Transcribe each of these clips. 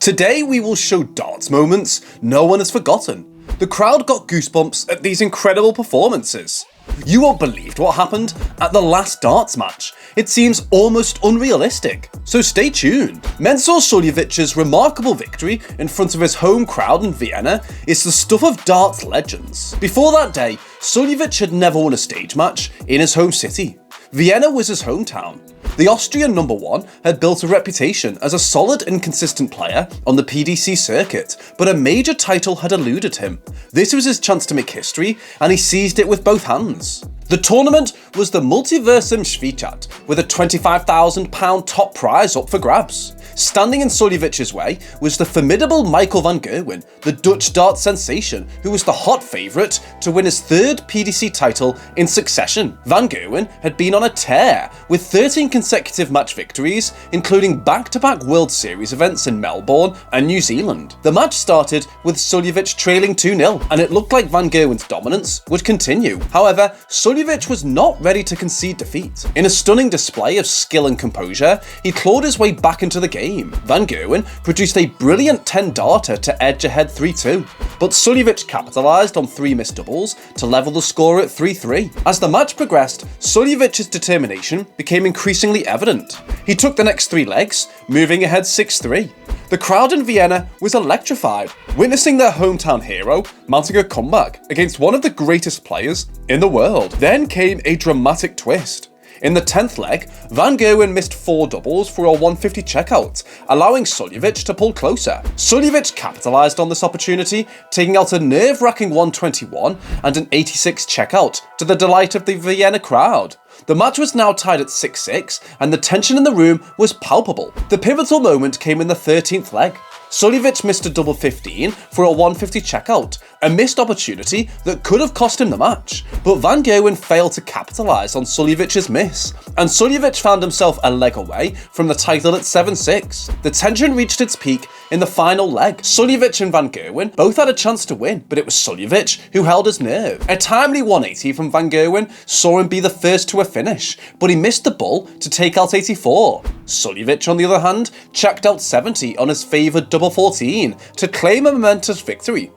Today we will show darts moments no one has forgotten. The crowd got goosebumps at these incredible performances. You won't believe what happened at the last darts match. It seems almost unrealistic, so stay tuned. Mensur Suljović's remarkable victory in front of his home crowd in Vienna is the stuff of darts legends. Before that day, Suljović had never won a stage match in his home city. Vienna was his hometown. The Austrian number one had built a reputation as a solid and consistent player on the PDC circuit, but a major title had eluded him. This was his chance to make history, and he seized it with both hands. The tournament was the Multiversum Schweiz, with a £25,000 top prize up for grabs. Standing in Suljović's way was the formidable Michael van Gerwen, the Dutch darts sensation, who was the hot favourite to win his third PDC title in succession. Van Gerwen had been on a tear, with 13 consecutive match victories, including back-to-back World Series events in Melbourne and New Zealand. The match started with Suljović trailing 2-0, and it looked like Van Gerwen's dominance would continue. However, Suljović was not ready to concede defeat. In a stunning display of skill and composure, he clawed his way back into the game. Van Gerwen produced a brilliant 10-darter to edge ahead 3-2, but Suljović capitalised on 3 missed doubles to level the score at 3-3. As the match progressed, Suljović's determination became increasingly evident. He took the next 3 legs, moving ahead 6-3. The crowd in Vienna was electrified, witnessing their hometown hero mounting a comeback against one of the greatest players in the world. Then came a dramatic twist. In the 10th leg, Van Gerwen missed 4 doubles for a 150 checkout, allowing Suljović to pull closer. Suljović capitalised on this opportunity, taking out a nerve-wracking 121 and an 86 checkout to the delight of the Vienna crowd. The match was now tied at 6-6, and the tension in the room was palpable. The pivotal moment came in the 13th leg. Suljović missed a double 15 for a 150 checkout, a missed opportunity that could have cost him the match. But Van Gerwen failed to capitalise on Suljović's miss, and Suljović found himself a leg away from the title at 7-6. The tension reached its peak in the final leg. Suljović and Van Gerwen both had a chance to win, but it was Suljović who held his nerve. A timely 180 from Van Gerwen saw him be the first to a finish, but he missed the bull to take out 84. Suljović, on the other hand, checked out 70 on his favoured double 14 to claim a momentous victory.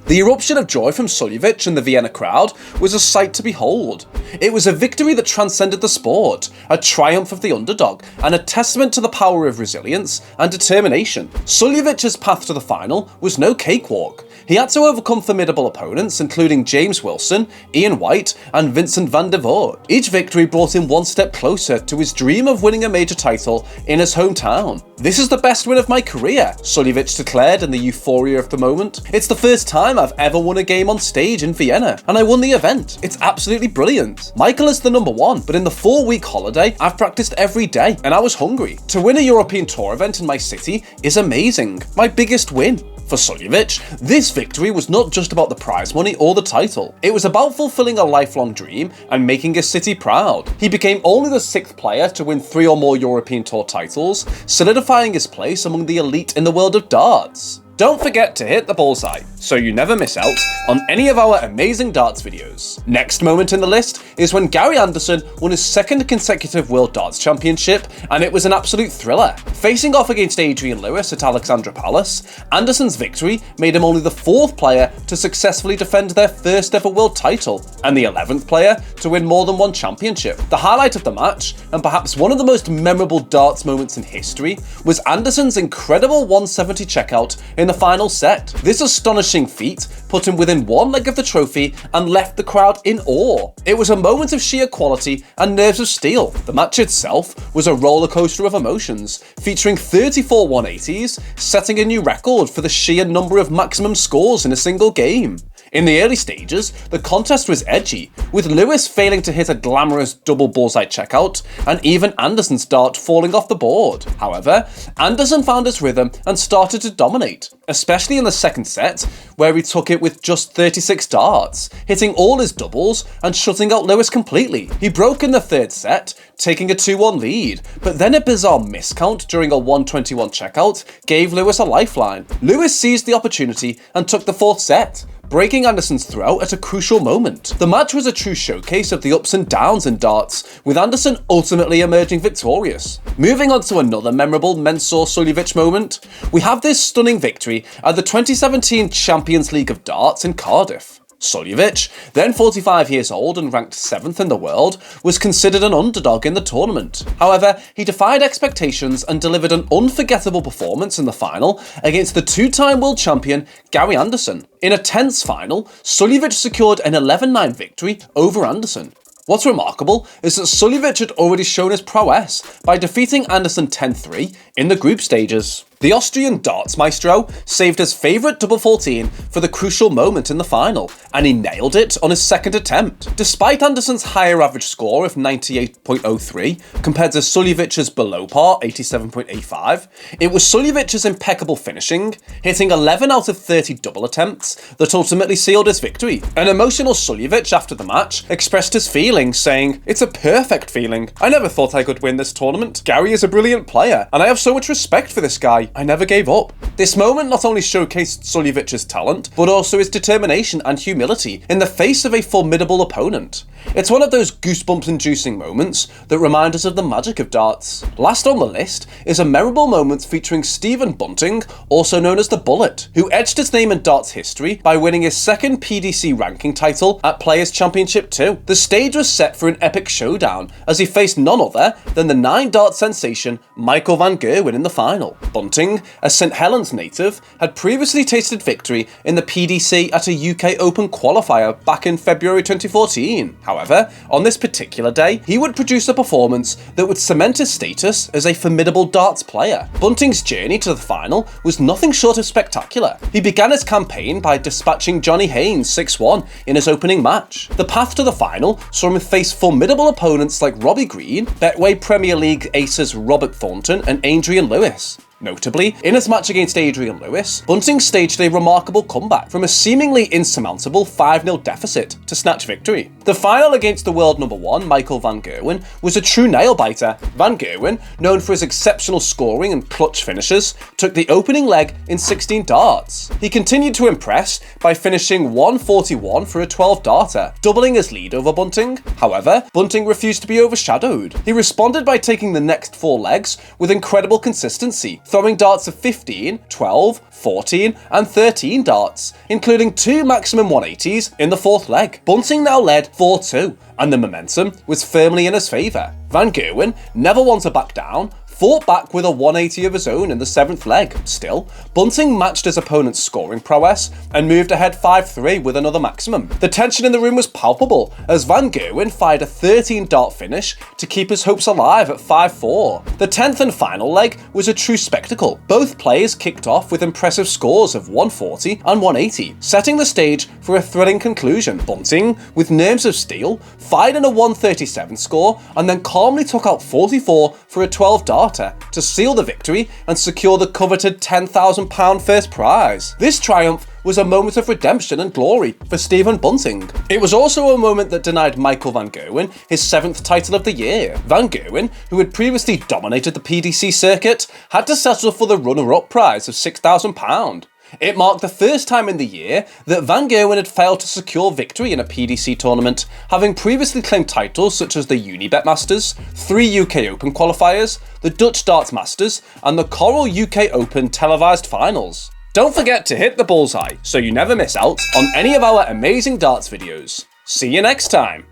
The eruption of joy from Suljović and the Vienna crowd was a sight to behold. It was a victory that transcended the sport, a triumph of the underdog, and a testament to the power of resilience and determination. Suljović's path to the final was no cakewalk. He had to overcome formidable opponents, including James Wilson, Ian White, and Vincent van der Voort. Each victory brought him one step closer to his dream of winning a major title in his hometown. "This is the best win of my career," Suljović declared in the euphoria of the moment. "It's the first time I've ever won a game on stage in Vienna, and I won the event. It's absolutely brilliant. Michael is the number one, but in the 4-week holiday, I've practiced every day, and I was hungry. To win a European Tour event in my city is amazing. My biggest win." For Suljović, this victory was not just about the prize money or the title. It was about fulfilling a lifelong dream and making his city proud. He became only the 6th player to win 3 or more European Tour titles, solidifying his place among the elite in the world of darts. Don't forget to hit the bullseye so you never miss out on any of our amazing darts videos. Next moment in the list is when Gary Anderson won his 2nd consecutive World Darts Championship, and it was an absolute thriller. Facing off against Adrian Lewis at Alexandra Palace, Anderson's victory made him only the 4th player to successfully defend their first ever world title, and the 11th player to win more than one championship. The highlight of the match, and perhaps one of the most memorable darts moments in history, was Anderson's incredible 170 checkout in the final set. This astonishing feat put him within one leg of the trophy and left the crowd in awe. It was a moment of sheer quality and nerves of steel. The match itself was a roller coaster of emotions, featuring 34 180s, setting a new record for the sheer number of maximum scores in a single game. In the early stages, the contest was edgy, with Lewis failing to hit a glamorous double bullseye checkout, and even Anderson's dart falling off the board. However, Anderson found his rhythm and started to dominate, especially in the 2nd set, where he took it with just 36 darts, hitting all his doubles and shutting out Lewis completely. He broke in the 3rd set, taking a 2-1 lead, but then a bizarre miscount during a 1:21 checkout gave Lewis a lifeline. Lewis seized the opportunity and took the 4th set, breaking Anderson's throw at a crucial moment. The match was a true showcase of the ups and downs in darts, with Anderson ultimately emerging victorious. Moving on to another memorable Mensah-Suljovic moment, we have this stunning victory at the 2017 Champions League of Darts in Cardiff. Suljovic, then 45 years old and ranked 7th in the world, was considered an underdog in the tournament. However, he defied expectations and delivered an unforgettable performance in the final against the 2-time world champion Gary Anderson. In a tense final, Suljovic secured an 11-9 victory over Anderson. What's remarkable is that Suljovic had already shown his prowess by defeating Anderson 10-3 in the group stages. The Austrian darts maestro saved his favourite double 14 for the crucial moment in the final, and he nailed it on his 2nd attempt. Despite Anderson's higher average score of 98.03 compared to Suljovic's below par 87.85, it was Suljovic's impeccable finishing, hitting 11 out of 30 double attempts, that ultimately sealed his victory. An emotional Suljovic after the match expressed his feelings, saying, "It's a perfect feeling. I never thought I could win this tournament. Gary is a brilliant player, and I have so much respect for this guy. I never gave up." This moment not only showcased Suljovic's talent, but also his determination and humility in the face of a formidable opponent. It's one of those goosebumps-inducing moments that remind us of the magic of darts. Last on the list is a memorable moment featuring Stephen Bunting, also known as the Bullet, who etched his name in darts history by winning his 2nd PDC ranking title at Players Championship 2. The stage was set for an epic showdown as he faced none other than the 9-dart sensation Michael van Gerwen in the final. Bunting, a St Helens native, had previously tasted victory in the PDC at a UK Open qualifier back in February 2014. However, on this particular day, he would produce a performance that would cement his status as a formidable darts player. Bunting's journey to the final was nothing short of spectacular. He began his campaign by dispatching Johnny Haynes 6-1 in his opening match. The path to the final saw him face formidable opponents like Robbie Green, Betway Premier League aces Robert Thornton and Adrian Lewis. Notably, in his match against Adrian Lewis, Bunting staged a remarkable comeback from a seemingly insurmountable 5-0 deficit to snatch victory. The final against the world number 1, Michael van Gerwen, was a true nail-biter. Van Gerwen, known for his exceptional scoring and clutch finishes, took the opening leg in 16 darts. He continued to impress by finishing 141 for a 12-darter, doubling his lead over Bunting. However, Bunting refused to be overshadowed. He responded by taking the next 4 legs with incredible consistency, throwing darts of 15, 12, 14 and 13 darts, including 2 maximum 180s in the 4th leg. Bunting now led 4-2, and the momentum was firmly in his favour. Van Gerwen never wanted to back down, fought back with a 180 of his own in the 7th leg. Still, Bunting matched his opponent's scoring prowess and moved ahead 5-3 with another maximum. The tension in the room was palpable as Van Gerwen fired a 13-dart finish to keep his hopes alive at 5-4. The 10th and final leg was a true spectacle. Both players kicked off with impressive scores of 140 and 180, setting the stage for a thrilling conclusion. Bunting, with nerves of steel, fired in a 137 score and then calmly took out 44 for a 12-dart to seal the victory and secure the coveted £10,000 first prize. This triumph was a moment of redemption and glory for Stephen Bunting. It was also a moment that denied Michael van Gerwen his 7th title of the year. Van Gerwen, who had previously dominated the PDC circuit, had to settle for the runner-up prize of £6,000. It marked the first time in the year that Van Gerwen had failed to secure victory in a PDC tournament, having previously claimed titles such as the Unibet Masters, 3 UK Open qualifiers, the Dutch Darts Masters, and the Coral UK Open televised finals. Don't forget to hit the bullseye so you never miss out on any of our amazing darts videos. See you next time!